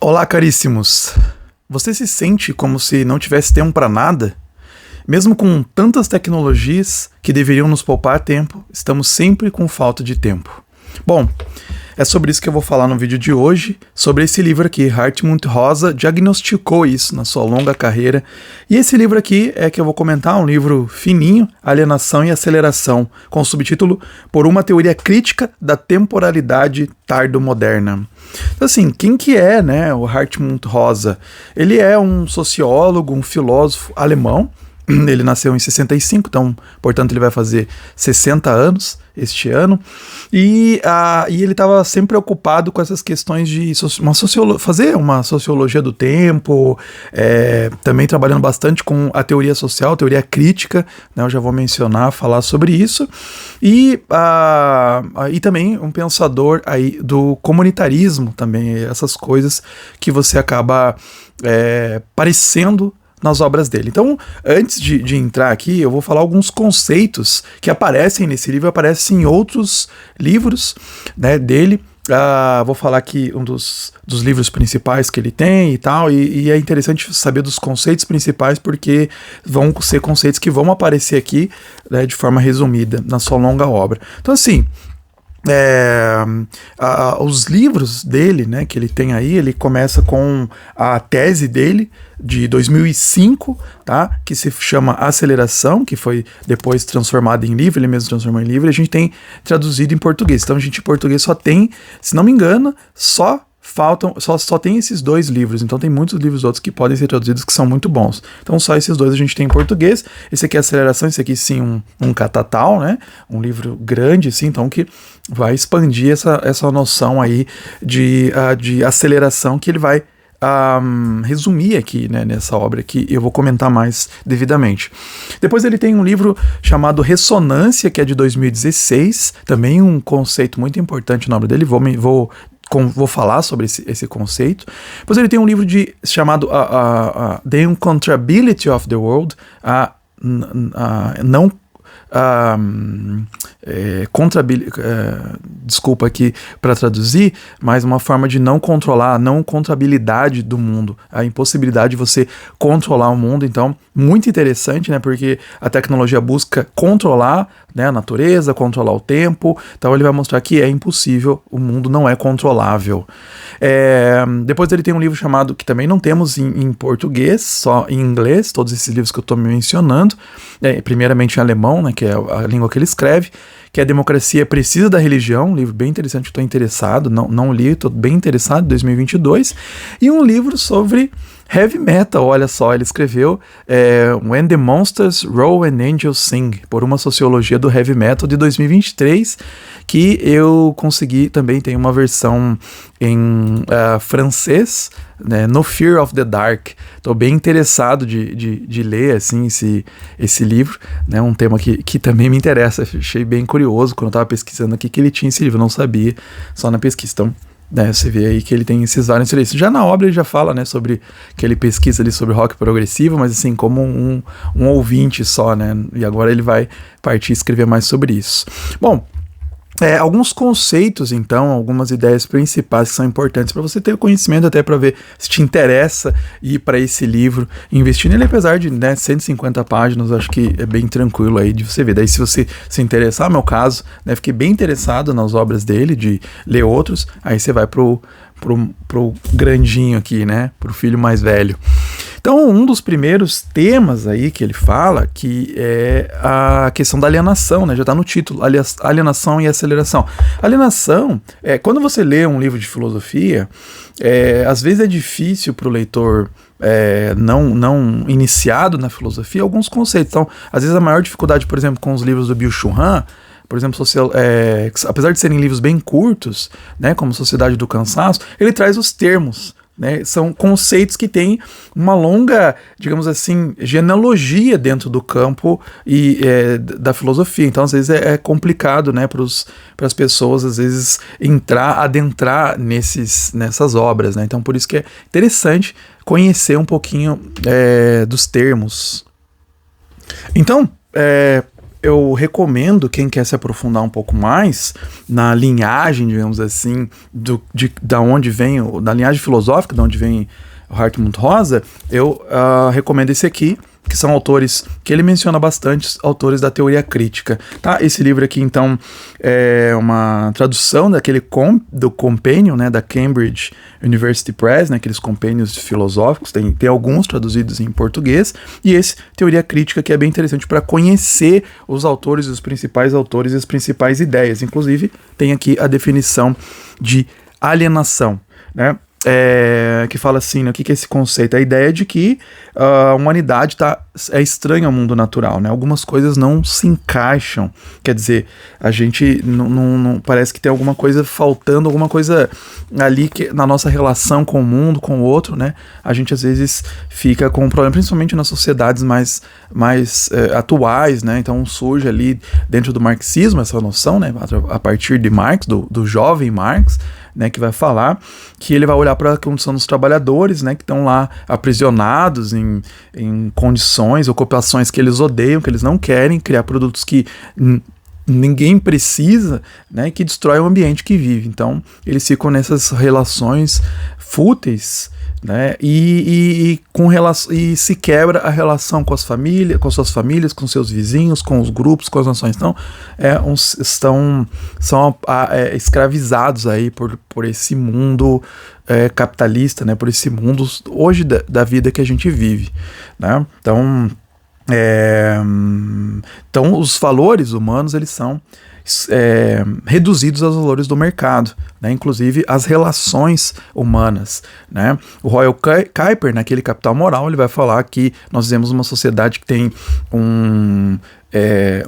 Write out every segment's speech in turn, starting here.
Olá, caríssimos! Você se sente como se não tivesse tempo para nada? Mesmo com tantas tecnologias que deveriam nos poupar tempo, estamos sempre com falta de tempo. Bom, é sobre isso que eu vou falar no vídeo de hoje, sobre esse livro aqui. Hartmut Rosa diagnosticou isso na sua longa carreira. E esse livro aqui é que eu vou comentar, um livro fininho, Alienação e Aceleração, com o subtítulo Por uma Teoria Crítica da Temporalidade Tardo-Moderna. Então, assim, quem que é, né, o Hartmut Rosa? Ele é um sociólogo, um filósofo alemão. Ele nasceu em 65, então, portanto, ele vai fazer 60 anos este ano. E ele estava sempre preocupado com essas questões de fazer uma sociologia do tempo, também trabalhando bastante com a teoria social, teoria crítica, né, eu já vou mencionar, falar sobre isso. E também um pensador aí do comunitarismo também, essas coisas que você acaba parecendo nas obras dele. Então, antes de entrar aqui, eu vou falar alguns conceitos que aparecem nesse livro, aparecem em outros livros, né, dele. Vou falar aqui um dos livros principais que ele tem e tal, e é interessante saber dos conceitos principais, porque vão ser conceitos que vão aparecer aqui, né, de forma resumida na sua longa obra. Então, assim, os livros dele, né, que ele tem aí, ele começa com a tese dele de 2005, tá, que se chama Aceleração, que foi depois transformada em livro, ele mesmo transformou em livro, e a gente tem traduzido em português. Então a gente em português só tem, se não me engano, só tem esses dois livros. Então tem muitos livros outros que podem ser traduzidos que são muito bons. Então só esses dois a gente tem em português. Esse aqui é Aceleração, esse aqui sim um catatal, né? Um livro grande, assim, então que vai expandir essa noção aí de aceleração que ele vai resumir aqui, né, nessa obra que eu vou comentar mais devidamente. Depois ele tem um livro chamado Ressonância, que é de 2016, também um conceito muito importante na obra dele, vou falar sobre esse conceito. Depois ele tem um livro chamado The Uncontrollability of the World, desculpa aqui para traduzir, mas uma forma de não controlar, a não controlabilidade do mundo, a impossibilidade de você controlar o mundo. Então, muito interessante, né, porque a tecnologia busca controlar, né, a natureza, controlar o tempo. Então ele vai mostrar que é impossível, o mundo não é controlável. Depois ele tem um livro chamado, que também não temos em português, só em inglês, todos esses livros que eu estou mencionando, primeiramente em alemão, né, que é a língua que ele escreve, que é A Democracia Precisa da Religião, um livro bem interessante, estou interessado, não li, estou bem interessado, 2022, e um livro sobre heavy metal, olha só, ele escreveu When the Monsters Roll and Angels Sing, por uma sociologia do heavy metal, de 2023, que eu consegui, também tem uma versão em francês, né, No Fear of the Dark. Estou bem interessado de ler assim, esse livro, né, um tema que também me interessa, achei bem curioso quando eu estava pesquisando aqui que ele tinha esse livro, não sabia, só na pesquisa. Então, né, você vê aí que ele tem esses vários interesses. Já na obra ele já fala, né, sobre que ele pesquisa ali sobre rock progressivo, mas assim, como um ouvinte só, né, e agora ele vai partir e escrever mais sobre isso. Bom, alguns conceitos, então, algumas ideias principais que são importantes para você ter conhecimento, até para ver se te interessa ir para esse livro, investir nele, apesar de, né, 150 páginas, acho que é bem tranquilo aí de você ver. Daí, se você se interessar, no meu caso, né, fiquei bem interessado nas obras dele, de ler outros, aí você vai pro grandinho aqui, né, pro filho mais velho. Então, um dos primeiros temas aí que ele fala, que é a questão da alienação, né? Já está no título, alienação e aceleração. Alienação, quando você lê um livro de filosofia, às vezes é difícil para o leitor não iniciado na filosofia alguns conceitos. Então, às vezes a maior dificuldade, por exemplo, com os livros do Byung-Chul Han, por exemplo, apesar de serem livros bem curtos, né, como Sociedade do Cansaço, ele traz os termos, né, são conceitos que têm uma longa, digamos assim, genealogia dentro do campo da filosofia. Então, às vezes, é complicado, né, para as pessoas, às vezes, adentrar nessas obras, né? Então, por isso que é interessante conhecer um pouquinho dos termos. Então, eu recomendo quem quer se aprofundar um pouco mais na linhagem, digamos assim, da onde vem, da linhagem filosófica, da onde vem o Hartmut Rosa, eu recomendo esse aqui, que são autores que ele menciona bastante, autores da teoria crítica, tá? Esse livro aqui, então, é uma tradução do Companion, né, da Cambridge University Press, né, aqueles compênios filosóficos, tem alguns traduzidos em português, e esse, teoria crítica, que é bem interessante para conhecer os autores, os principais autores e as principais ideias. Inclusive, tem aqui a definição de alienação, né? Que fala assim, né, o que é esse conceito? A ideia de que a humanidade é estranha ao mundo natural, né? Algumas coisas não se encaixam, quer dizer, a gente não parece que tem alguma coisa faltando, alguma coisa ali que, na nossa relação com o mundo, com o outro, né? A gente às vezes fica com um problema, principalmente nas sociedades mais atuais, né? Então surge ali dentro do marxismo essa noção, né? A partir de Marx, do jovem Marx, né, que vai falar que ele vai olhar para a condição dos trabalhadores, né, que estão lá aprisionados em condições, ocupações que eles odeiam, que eles não querem, criar produtos que ninguém precisa, né, e que destrói o ambiente que vive. Então, eles ficam nessas relações fúteis, né, e se quebra a relação com as famílias, com suas famílias, com seus vizinhos, com os grupos, com as nações. Então, são escravizados aí por esse mundo capitalista, né, por esse mundo hoje da vida que a gente vive, né? Então os valores humanos, eles são reduzidos aos valores do mercado, né? Inclusive as relações humanas, né? O Royal Kuiper, naquele Capital Moral, ele vai falar que nós vivemos uma sociedade que tem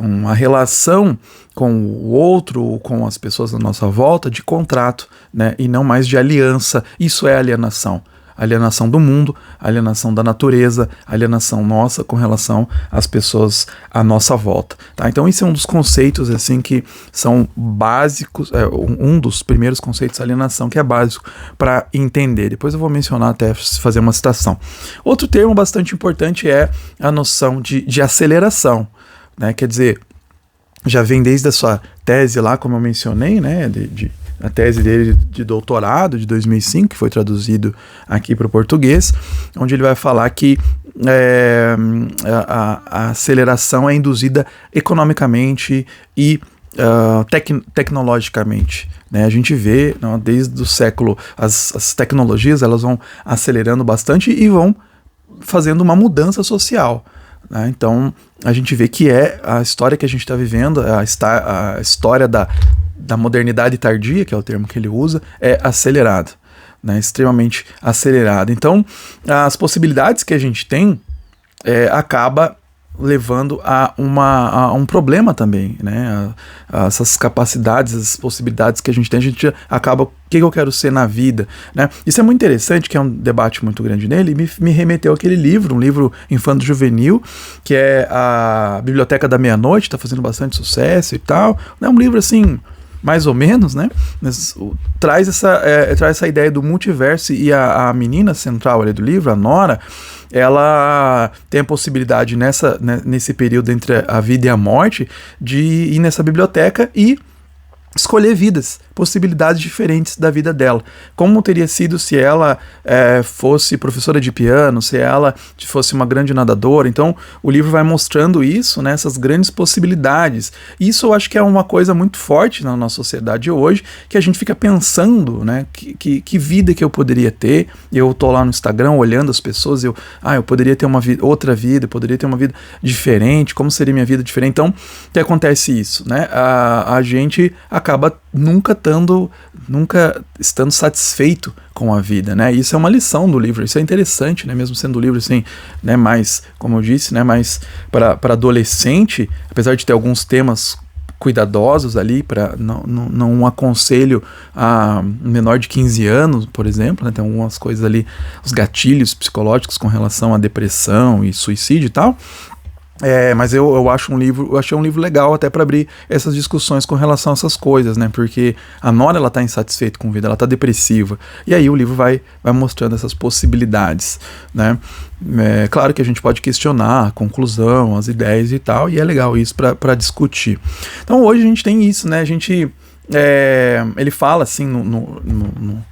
uma relação com o outro, com as pessoas à nossa volta, de contrato, né? E não mais de aliança. Isso é alienação. Alienação do mundo, alienação da natureza, alienação nossa com relação às pessoas à nossa volta, tá? Então esse é um dos conceitos assim que são básicos, um dos primeiros conceitos de alienação que é básico para entender. Depois eu vou mencionar até fazer uma citação. Outro termo bastante importante é a noção de aceleração, né? Quer dizer, já vem desde a sua tese lá, como eu mencionei, né, a tese dele de doutorado de 2005, que foi traduzido aqui para o português, onde ele vai falar que a aceleração é induzida economicamente e tecnologicamente, né? A gente vê, não, desde o século, as tecnologias, elas vão acelerando bastante e vão fazendo uma mudança social, né? Então a gente vê que a história que a gente está vivendo, a história da modernidade tardia, que é o termo que ele usa, é acelerada, né? Extremamente acelerada. Então, as possibilidades que a gente tem acaba levando a um problema também, né? Essas capacidades, as possibilidades que a gente acaba, o que eu quero ser na vida, né? Isso é muito interessante, que é um debate muito grande nele, e me remeteu àquele livro, um livro infanto-juvenil, que é a Biblioteca da Meia-Noite, está fazendo bastante sucesso e tal. É um livro assim, mais ou menos, né? Mas traz essa ideia do multiverso, e a menina central ali do livro, a Nora, ela tem a possibilidade nesse período entre a vida e a morte de ir nessa biblioteca e escolher vidas, possibilidades diferentes da vida dela. Como teria sido se ela fosse professora de piano, se ela fosse uma grande nadadora. Então o livro vai mostrando isso, né, essas grandes possibilidades. Isso eu acho que é uma coisa muito forte na nossa sociedade hoje, que a gente fica pensando, né, que vida que eu poderia ter. Eu tô lá no Instagram olhando as pessoas, eu poderia ter outra vida, eu poderia ter uma vida diferente, como seria minha vida diferente? Então, que acontece isso, né? A gente acaba nunca estando satisfeito com a vida, né? Isso é uma lição do livro, isso é interessante, né? Mesmo sendo um livro assim, né, mais, como eu disse, né, mais para adolescente, apesar de ter alguns temas cuidadosos ali, não aconselho a menor de 15 anos, por exemplo, né? Tem algumas coisas ali, os gatilhos psicológicos com relação à depressão e suicídio e tal. Mas eu achei um livro legal até para abrir essas discussões com relação a essas coisas, né? Porque a Nora, ela tá insatisfeita com a vida, ela tá depressiva. E aí o livro vai mostrando essas possibilidades, né? Claro que a gente pode questionar a conclusão, as ideias e tal, e é legal isso para discutir. Então hoje a gente tem isso, né? Ele fala assim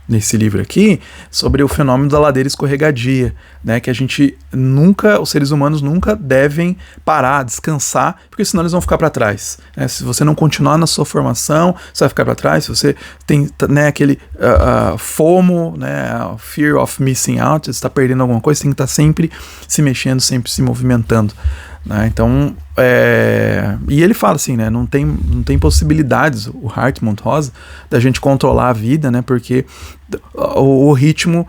nesse livro aqui sobre o fenômeno da ladeira escorregadia, né, que os seres humanos nunca devem parar, descansar, porque senão eles vão ficar para trás, né? Se você não continuar na sua formação, você vai ficar para trás. Se você tem, né, aquele FOMO, né, Fear of Missing Out, você está perdendo alguma coisa, você tem que estar sempre se mexendo, sempre se movimentando, né? Então, e ele fala assim, né, não tem possibilidades, o Hartmut Rosa, da gente controlar a vida, né, porque o ritmo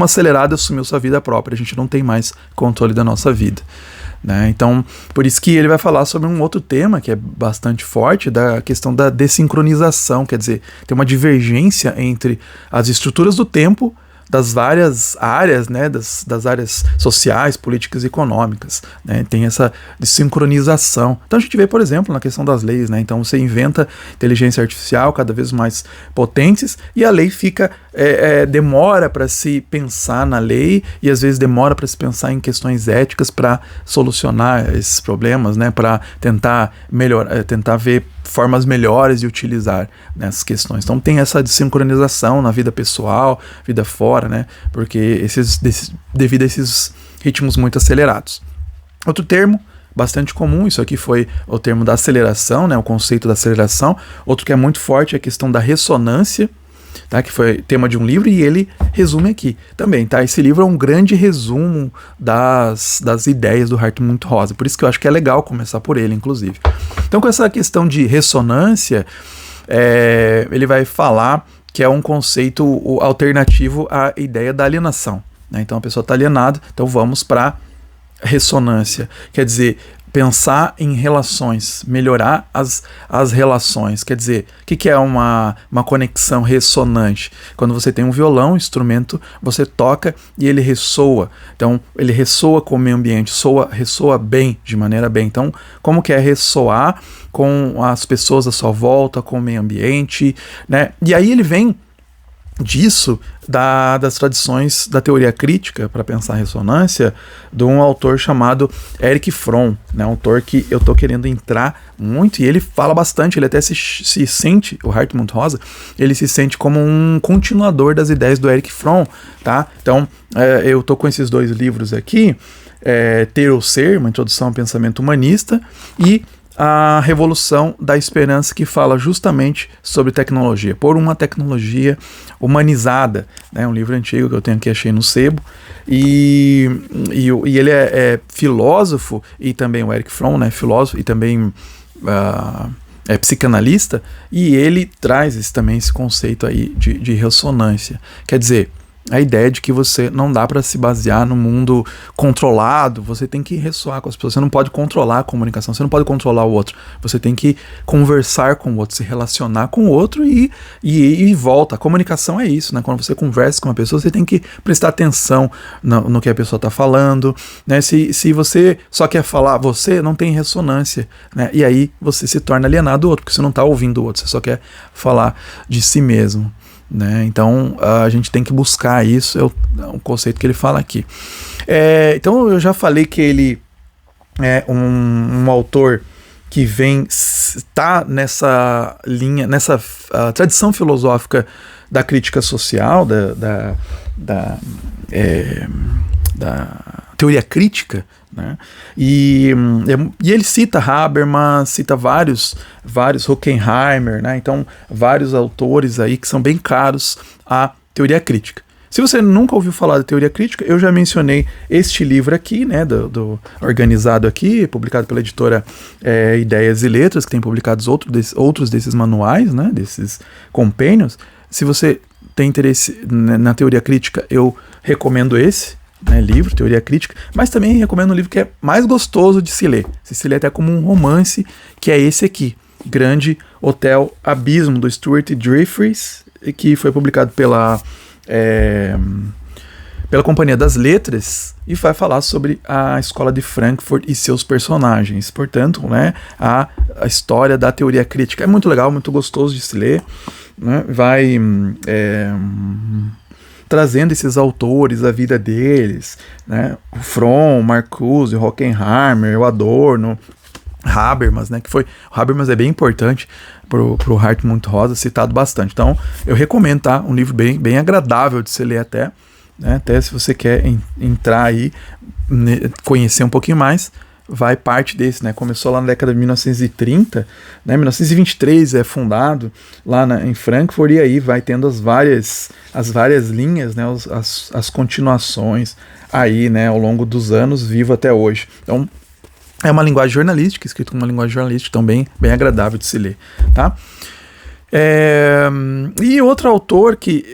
acelerado assumiu sua vida própria, a gente não tem mais controle da nossa vida, né? Então, por isso que ele vai falar sobre um outro tema que é bastante forte, da questão da dessincronização, quer dizer, tem uma divergência entre as estruturas do tempo das várias áreas, né, das áreas sociais, políticas e econômicas, né? Tem essa desincronização. Então a gente vê, por exemplo, na questão das leis, né? Então você inventa inteligência artificial cada vez mais potentes e a lei demora para se pensar na lei e às vezes demora para se pensar em questões éticas para solucionar esses problemas, né? Para tentar melhorar, tentar ver formas melhores de utilizar nessas questões. Então tem essa desincronização na vida pessoal, vida fora, né? Porque devido a esses ritmos muito acelerados. Outro termo bastante comum, isso aqui foi o termo da aceleração, né? O conceito da aceleração. Outro que é muito forte é a questão da ressonância, tá? Que foi tema de um livro e ele resume aqui também, tá? Esse livro é um grande resumo das ideias do Hartmut Rosa, por isso que eu acho que é legal começar por ele, inclusive. Então, com essa questão de ressonância, ele vai falar que é um conceito alternativo à ideia da alienação, né? Então, a pessoa está alienada, então vamos para ressonância, quer dizer, pensar em relações, melhorar as relações. Quer dizer, o que é uma conexão ressonante? Quando você tem um violão, um instrumento, você toca e ele ressoa. Então, ele ressoa com o meio ambiente, ressoa bem, de maneira bem. Então, como que é ressoar com as pessoas à sua volta, com o meio ambiente, né? E aí ele vem disso, das tradições da teoria crítica, para pensar a ressonância, de um autor chamado Erich Fromm, né, um autor que eu estou querendo entrar muito, e ele fala bastante, ele até se sente, o Hartmut Rosa, ele se sente como um continuador das ideias do Erich Fromm, tá? Então, eu estou com esses dois livros aqui, Ter ou Ser, uma introdução ao pensamento humanista, e a Revolução da Esperança, que fala justamente sobre tecnologia, por uma tecnologia humanizada, né? Um livro antigo que eu tenho aqui, achei no sebo, e ele é filósofo, e também o Erich Fromm, né, filósofo, e também é psicanalista, e ele traz também esse conceito aí de ressonância, quer dizer, a ideia de que você não dá para se basear no mundo controlado, você tem que ressoar com as pessoas, você não pode controlar a comunicação, você não pode controlar o outro, você tem que conversar com o outro, se relacionar com o outro e volta. A comunicação é isso, né? Quando você conversa com uma pessoa, você tem que prestar atenção no que a pessoa está falando, né? Se você só quer falar, você não tem ressonância, né? E aí você se torna alienado do outro, porque você não está ouvindo o outro, você só quer falar de si mesmo, né? Então a gente tem que buscar isso, é um conceito que ele fala aqui. Então eu já falei que ele é um autor que está nessa linha, nessa tradição filosófica da crítica social, da teoria crítica, né? E ele cita Habermas, cita vários Horkheimer, né? Então vários autores aí que são bem caros à teoria crítica. Se você nunca ouviu falar da teoria crítica, eu já mencionei este livro aqui, né, organizado aqui, publicado pela editora Ideias e Letras, que tem publicados outros desses manuais, né, desses compênios. Se você tem interesse na teoria crítica, eu recomendo esse, né, livro, Teoria Crítica, mas também recomendo um livro que é mais gostoso de se ler. Se lê até como um romance, que é esse aqui, Grande Hotel Abismo, do Stuart Jeffries, que foi publicado pela Companhia das Letras e vai falar sobre a Escola de Frankfurt e seus personagens. Portanto, né, a história da teoria crítica é muito legal, muito gostoso de se ler, né, vai trazendo esses autores, a vida deles, né, o Fromm, Marcuse, o Horkheimer, o Adorno, Habermas, né, que foi, o Habermas é bem importante pro Hartmut Rosa, citado bastante. Então, eu recomendo, tá? Um livro bem agradável de se ler até, né? Até se você quer entrar aí, conhecer um pouquinho mais, vai parte desse, né? Começou lá na década de 1930, né? 1923 é fundado lá em Frankfurt, e aí vai tendo as várias linhas, né? As continuações aí, né? Ao longo dos anos, vivo até hoje. Então, é uma linguagem jornalística, escrito com uma linguagem jornalística, então bem agradável de se ler, tá? E outro autor que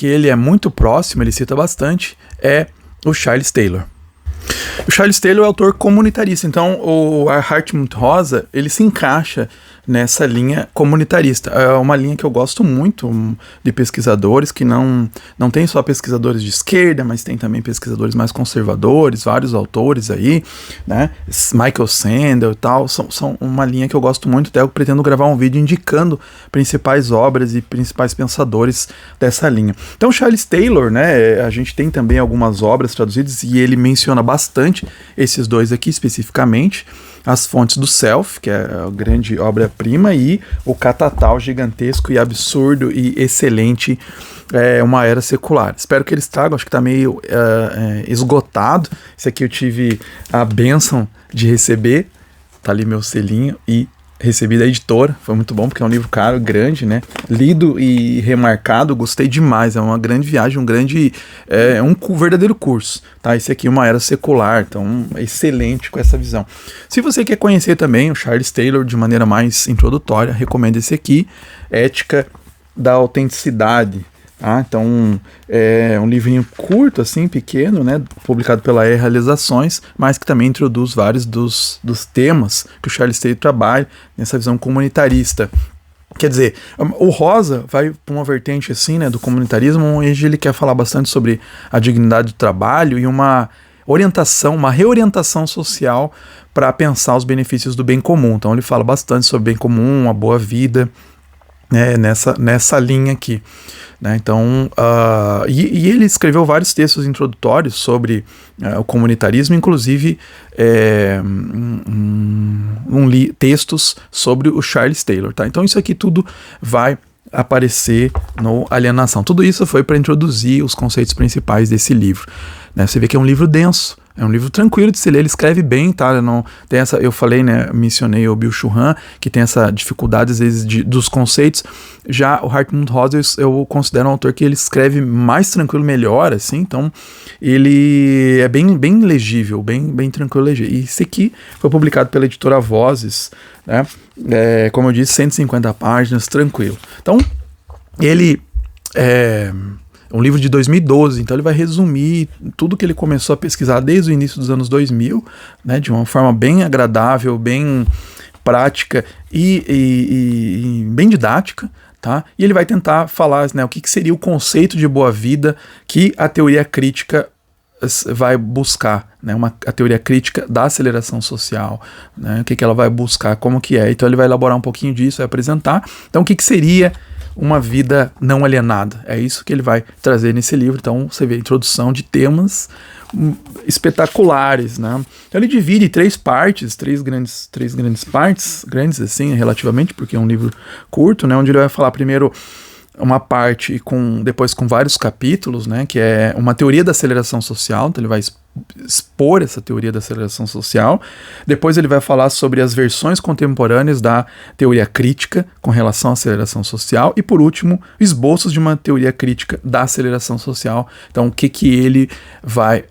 ele é muito próximo, ele cita bastante, é o Charles Taylor. O Charles Taylor é autor comunitarista, então o Hartmut Rosa, ele se encaixa nessa linha comunitarista. É uma linha que eu gosto muito de pesquisadores, que não tem só pesquisadores de esquerda, mas tem também pesquisadores mais conservadores, vários autores aí, né? Michael Sandel e tal, são uma linha que eu gosto muito, até eu pretendo gravar um vídeo indicando principais obras e principais pensadores dessa linha. Então Charles Taylor, né, a gente tem também algumas obras traduzidas e ele menciona bastante esses dois aqui especificamente, As Fontes do Self, que é a grande obra-prima, e o Catatal gigantesco e absurdo e excelente, Uma Era Secular. Espero que eles tragam, acho que está meio esgotado. Esse aqui eu tive a bênção de receber, tá ali meu selinho, e recebi da editora, foi muito bom, porque é um livro caro, grande, né? Lido e remarcado, gostei demais, é uma grande viagem, um verdadeiro curso, tá? Esse aqui é Uma Era Secular, então excelente com essa visão. Se você quer conhecer também o Charles Taylor de maneira mais introdutória, recomendo esse aqui, Ética da Autenticidade. Então é um livrinho curto, assim, pequeno, né, publicado pela Realizações, mas que também introduz vários dos temas que o Charles Taylor trabalha nessa visão comunitarista. Quer dizer, o Rosa vai para uma vertente assim, né, do comunitarismo, onde ele quer falar bastante sobre a dignidade do trabalho e uma reorientação social para pensar os benefícios do bem comum. Então ele fala bastante sobre bem comum, a boa vida, né, nessa linha aqui, né? Então, e ele escreveu vários textos introdutórios sobre o comunitarismo, inclusive textos sobre o Charles Taylor, tá? Então isso aqui tudo vai aparecer no Alienação. Tudo isso foi para introduzir os conceitos principais desse livro, né? Você vê que é um livro denso, é um livro tranquilo de se ler, ele escreve bem, tá? Não tem essa, eu falei, né, mencionei o Bill Churran, que tem essa dificuldade às vezes dos conceitos. Já o Hartmut Rosa eu considero um autor que ele escreve mais tranquilo, melhor, assim, então ele é bem legível, bem tranquilo, legível. E esse aqui foi publicado pela editora Vozes, né? Como eu disse, 150 páginas, tranquilo. Então, ele é um livro de 2012, então ele vai resumir tudo que ele começou a pesquisar desde o início dos anos 2000, né, de uma forma bem agradável, bem prática e bem didática, tá? E ele vai tentar falar, né, o que seria o conceito de boa vida que a teoria crítica vai buscar, né, a teoria crítica da aceleração social, né, o que ela vai buscar, como que é. Então ele vai elaborar um pouquinho disso, vai apresentar. Então o que seria uma vida não alienada? É isso que ele vai trazer nesse livro. Então você vê a introdução de temas espetaculares, né? Então ele divide em três grandes partes, grandes assim relativamente, porque é um livro curto, né? Onde ele vai falar primeiro uma parte depois com vários capítulos, né? Que é uma teoria da aceleração social. Então ele vai expor essa teoria da aceleração social. Depois ele vai falar sobre as versões contemporâneas da teoria crítica com relação à aceleração social. E por último, esboços de uma teoria crítica da aceleração social. Então o que ele vai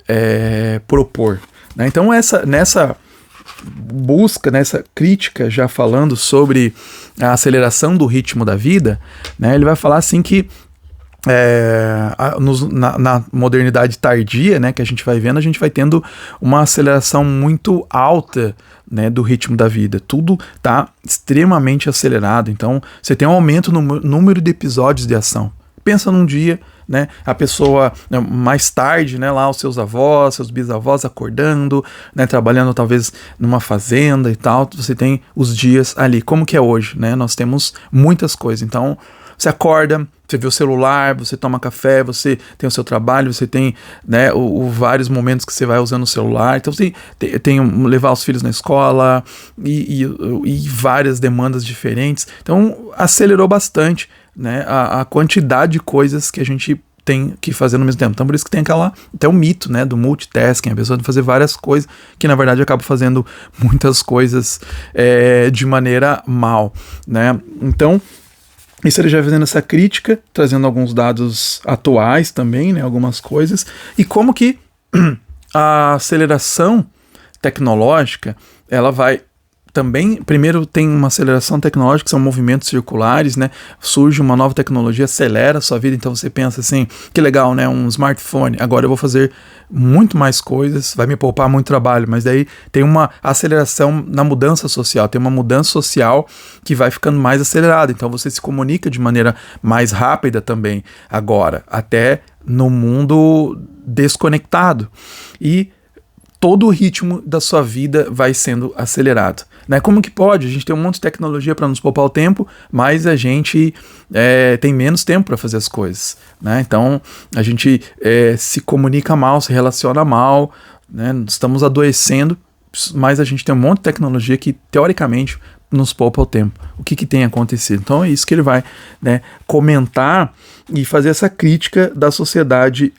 propor, né? Então nessa busca, nessa crítica, já falando sobre a aceleração do ritmo da vida, né, ele vai falar assim que na modernidade tardia, né, que a gente vai vendo, a gente vai tendo uma aceleração muito alta, né, do ritmo da vida. Tudo está extremamente acelerado. Então você tem um aumento no número de episódios de ação. Pensa num dia, né? A pessoa, né, mais tarde, né, lá os seus avós, seus bisavós acordando, né, trabalhando talvez numa fazenda e tal, você tem os dias ali. Como que é hoje, né? Nós temos muitas coisas. Então, você acorda, você vê o celular, você toma café, você tem o seu trabalho, você tem, né, vários momentos que você vai usando o celular. Então você tem levar os filhos na escola e várias demandas diferentes. Então acelerou bastante, né, a quantidade de coisas que a gente tem que fazer no mesmo tempo. Então por isso que tem até o mito, né, do multitasking, a pessoa de fazer várias coisas, que na verdade acaba fazendo muitas coisas de maneira mal, né. Então isso ele já fazendo essa crítica, trazendo alguns dados atuais também, né, algumas coisas, e como que a aceleração tecnológica, ela vai também, primeiro tem uma aceleração tecnológica, que são movimentos circulares, né, surge uma nova tecnologia, acelera a sua vida, então você pensa assim, que legal, né, um smartphone, agora eu vou fazer muito mais coisas, vai me poupar muito trabalho, mas daí tem uma aceleração na mudança social, tem uma mudança social que vai ficando mais acelerada, então você se comunica de maneira mais rápida também agora, até no mundo desconectado, e todo o ritmo da sua vida vai sendo acelerado, né? Como que pode? A gente tem um monte de tecnologia para nos poupar o tempo, mas a gente tem menos tempo para fazer as coisas, né? Então a gente se comunica mal, se relaciona mal, né? Estamos adoecendo, mas a gente tem um monte de tecnologia que teoricamente nos poupa o tempo. O que tem acontecido? Então é isso que ele vai, né, comentar e fazer essa crítica da sociedade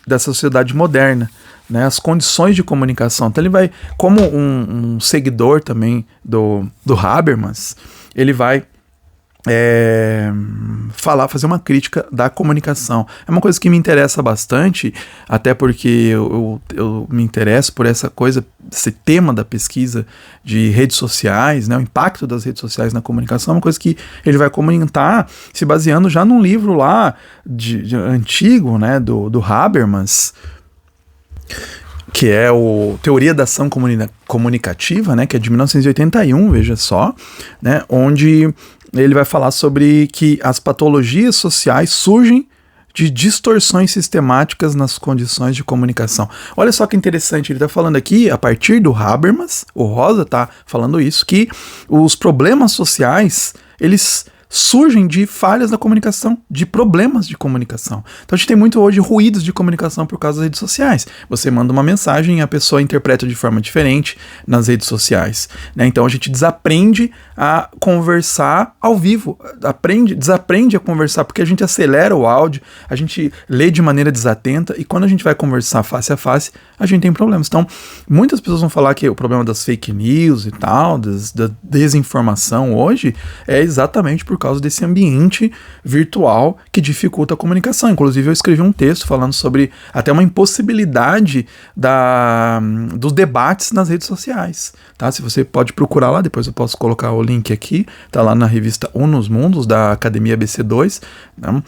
moderna, né, as condições de comunicação. Então ele vai, como um seguidor também do Habermas, ele vai fazer uma crítica da comunicação. É uma coisa que me interessa bastante, até porque eu me interesso por essa coisa, esse tema da pesquisa de redes sociais, né, o impacto das redes sociais na comunicação, é uma coisa que ele vai comentar se baseando já num livro lá de antigo, né, do Habermas, que é o Teoria da Ação Comunicativa, né, que é de 1981, veja só, né, onde ele vai falar sobre que as patologias sociais surgem de distorções sistemáticas nas condições de comunicação. Olha só que interessante, ele está falando aqui, a partir do Habermas, o Rosa está falando isso, que os problemas sociais, eles surgem de falhas na comunicação, de problemas de comunicação. Então a gente tem muito hoje ruídos de comunicação por causa das redes sociais. Você manda uma mensagem e a pessoa interpreta de forma diferente nas redes sociais, né? Então a gente desaprende a conversar ao vivo, desaprende a conversar, porque a gente acelera o áudio, a gente lê de maneira desatenta, e quando a gente vai conversar face a face, a gente tem problemas. Então muitas pessoas vão falar que o problema das fake news e tal, da desinformação hoje, é exatamente por causa desse ambiente virtual que dificulta a comunicação. Inclusive eu escrevi um texto falando sobre até uma impossibilidade dos debates nas redes sociais, tá? Se você pode procurar lá, depois eu posso colocar o link aqui, tá lá na revista Unus Mundus, da Academia ABC2, né?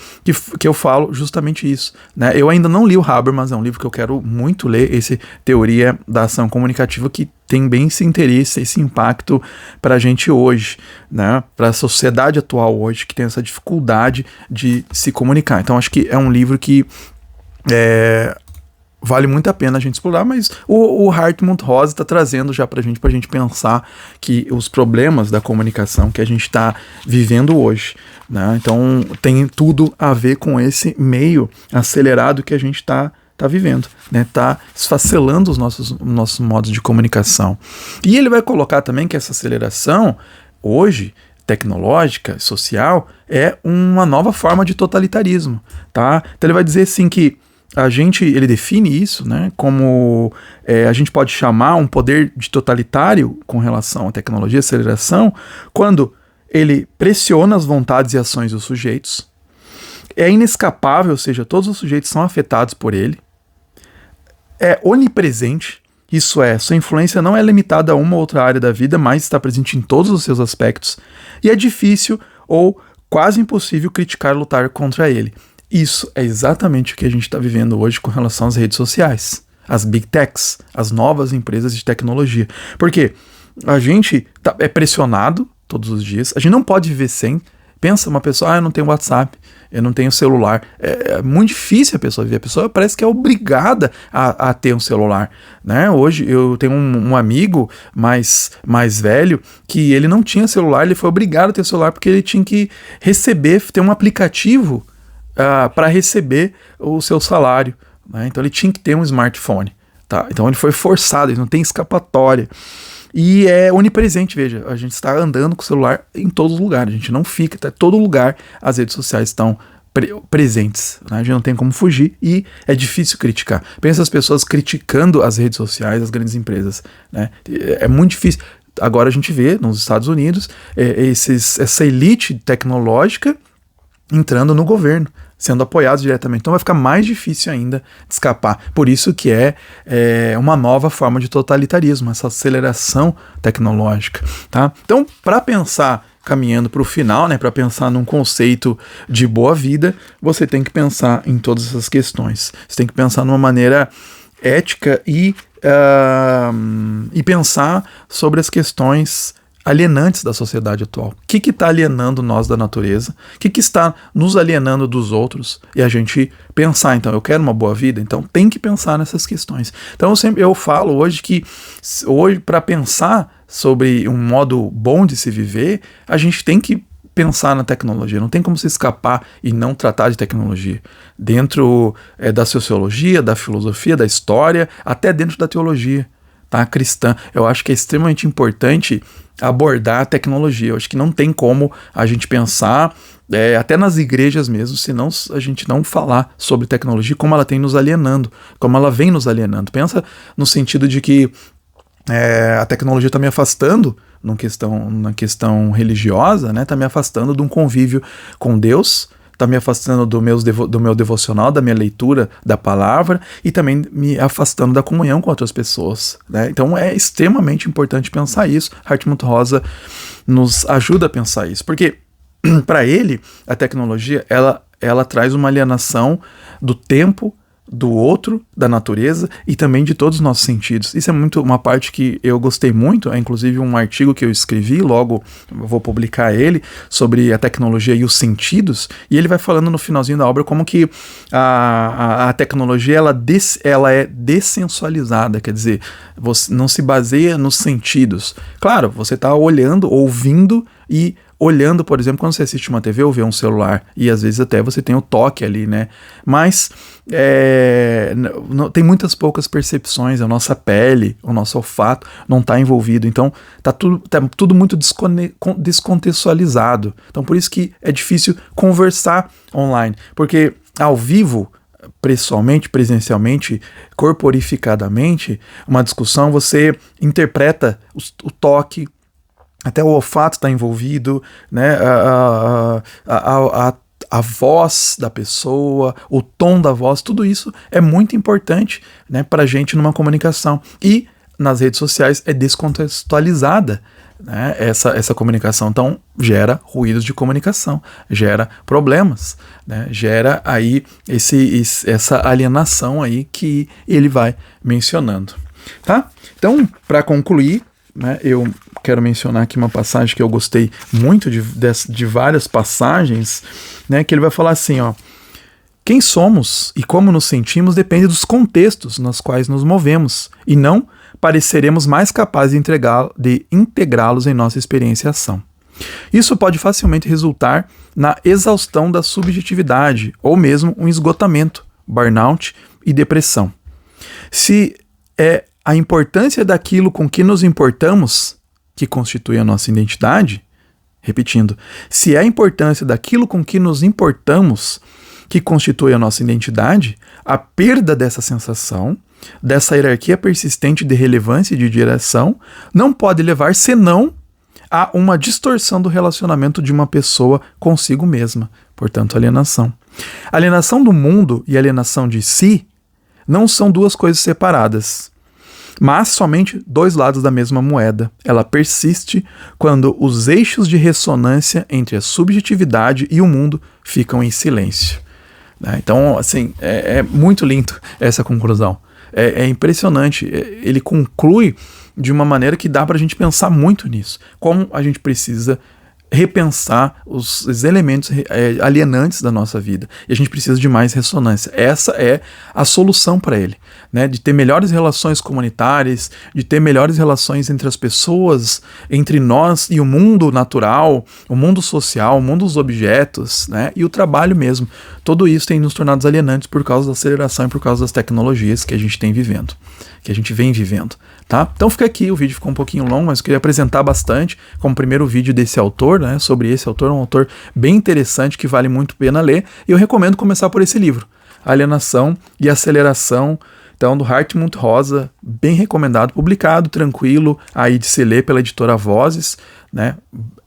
que eu falo justamente isso, né? Eu ainda não li o Habermas, é um livro que eu quero muito ler, esse Teoria da Ação Comunicativa, que tem bem esse interesse, esse impacto para a gente hoje, né? Para a sociedade atual hoje, que tem essa dificuldade de se comunicar. Então acho que é um livro que vale muito a pena a gente explorar, mas o Hartmut Rosa está trazendo já para a gente pensar que os problemas da comunicação que a gente está vivendo hoje, né? Então tem tudo a ver com esse meio acelerado que a gente está vivendo, né? Tá esfacelando os nossos modos de comunicação. E ele vai colocar também que essa aceleração hoje tecnológica, social, é uma nova forma de totalitarismo, tá? Então ele vai dizer assim que ele define isso, né, como a gente pode chamar um poder de totalitário com relação à tecnologia e aceleração, quando ele pressiona as vontades e ações dos sujeitos, é inescapável, ou seja, todos os sujeitos são afetados por ele, é onipresente, isso é, sua influência não é limitada a uma ou outra área da vida, mas está presente em todos os seus aspectos, e é difícil ou quase impossível criticar ou lutar contra ele. Isso é exatamente o que a gente está vivendo hoje com relação às redes sociais, as big techs, as novas empresas de tecnologia. Porque a gente é pressionado todos os dias, a gente não pode viver sem. Pensa uma pessoa, eu não tenho WhatsApp, eu não tenho celular. É muito difícil a pessoa viver. A pessoa parece que é obrigada a ter um celular, né? Hoje eu tenho um amigo mais velho que ele não tinha celular, ele foi obrigado a ter celular porque ele tinha que ter um aplicativo para receber o seu salário, né? Então ele tinha que ter um smartphone, tá? Então ele foi forçado, ele não tem escapatória. E é onipresente, veja, a gente está andando com o celular em todos os lugares, a gente não fica, tá, em todo lugar as redes sociais estão presentes, né? A gente não tem como fugir e é difícil criticar. Pensa as pessoas criticando as redes sociais, as grandes empresas, né? É muito difícil. Agora a gente vê nos Estados Unidos essa elite tecnológica entrando no governo, sendo apoiados diretamente. Então vai ficar mais difícil ainda de escapar. Por isso que é uma nova forma de totalitarismo, essa aceleração tecnológica, tá? Então, para pensar, caminhando para o final, né, para pensar num conceito de boa vida, você tem que pensar em todas essas questões. Você tem que pensar numa maneira ética e pensar sobre as questões alienantes da sociedade atual. O que está alienando nós da natureza? O que está nos alienando dos outros? E a gente pensar, então, eu quero uma boa vida, então tem que pensar nessas questões. Então eu falo hoje que para pensar sobre um modo bom de se viver, a gente tem que pensar na tecnologia, não tem como se escapar e não tratar de tecnologia. Dentro da sociologia, da filosofia, da história, até dentro da teologia, tá, cristã. Eu acho que é extremamente importante abordar a tecnologia. Eu acho que não tem como a gente pensar, até nas igrejas mesmo, senão a gente não falar sobre tecnologia, como ela tem nos alienando, como ela vem nos alienando. Pensa no sentido de que a tecnologia está me afastando na questão religiosa, né? Está me afastando de um convívio com Deus, está me afastando do meu devocional, da minha leitura da palavra e também me afastando da comunhão com outras pessoas, né? Então é extremamente importante pensar isso. Hartmut Rosa nos ajuda a pensar isso, porque para ele a tecnologia ela traz uma alienação do tempo, do outro, da natureza e também de todos os nossos sentidos. Isso é muito uma parte que eu gostei muito, é inclusive um artigo que eu escrevi, logo eu vou publicar ele, sobre a tecnologia e os sentidos, e ele vai falando no finalzinho da obra como que a tecnologia ela é dessensualizada, quer dizer, você não se baseia nos sentidos. Claro, você está olhando, ouvindo e olhando, por exemplo, quando você assiste uma TV ou vê um celular, e às vezes até você tem o toque ali, né? Mas tem muitas poucas percepções, a nossa pele, o nosso olfato não está envolvido, então tá tudo muito descontextualizado. Então por isso que é difícil conversar online, porque ao vivo, pessoalmente, presencialmente, corporificadamente, uma discussão, você interpreta o toque, até o olfato está envolvido, né? A voz da pessoa, o tom da voz, tudo isso é muito importante, né, para a gente numa comunicação. E nas redes sociais é descontextualizada, né, essa comunicação. Então gera ruídos de comunicação, gera problemas, né, gera aí essa alienação aí que ele vai mencionando. Tá? Então, para concluir, né, eu quero mencionar aqui uma passagem que eu gostei muito de várias passagens, né, que ele vai falar assim, ó: quem somos e como nos sentimos depende dos contextos nos quais nos movemos, e não pareceremos mais capazes de integrá-los em nossa experiência e ação. Isso pode facilmente resultar na exaustão da subjetividade, ou mesmo um esgotamento, burnout e depressão. Se é a importância daquilo com que nos importamos que constitui a nossa identidade, repetindo, se é a importância daquilo com que nos importamos que constitui a nossa identidade, a perda dessa sensação, dessa hierarquia persistente de relevância e de direção, não pode levar senão a uma distorção do relacionamento de uma pessoa consigo mesma, portanto, alienação. Alienação do mundo e alienação de si não são duas coisas separadas, mas somente dois lados da mesma moeda. Ela persiste quando os eixos de ressonância entre a subjetividade e o mundo ficam em silêncio. Então, assim, é muito lindo essa conclusão. É impressionante. Ele conclui de uma maneira que dá para a gente pensar muito nisso. Como a gente precisa repensar os elementos alienantes da nossa vida. E a gente precisa de mais ressonância. Essa é a solução para ele, né? De ter melhores relações comunitárias, de ter melhores relações entre as pessoas, entre nós e o mundo natural, o mundo social, o mundo dos objetos, né? E o trabalho mesmo. Tudo isso tem nos tornado alienantes por causa da aceleração e por causa das tecnologias que a gente tem vivendo, que a gente vem vivendo, tá? Então fica aqui, o vídeo ficou um pouquinho longo, mas eu queria apresentar bastante como primeiro vídeo desse autor, né? Sobre esse autor, um autor bem interessante que vale muito a pena ler, e eu recomendo começar por esse livro, Alienação e Aceleração, então, do Hartmut Rosa, bem recomendado, publicado, tranquilo, aí de se ler pela editora Vozes, né?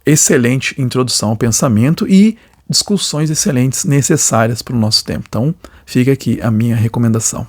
Excelente introdução ao pensamento e discussões excelentes necessárias para o nosso tempo. Então, fica aqui a minha recomendação.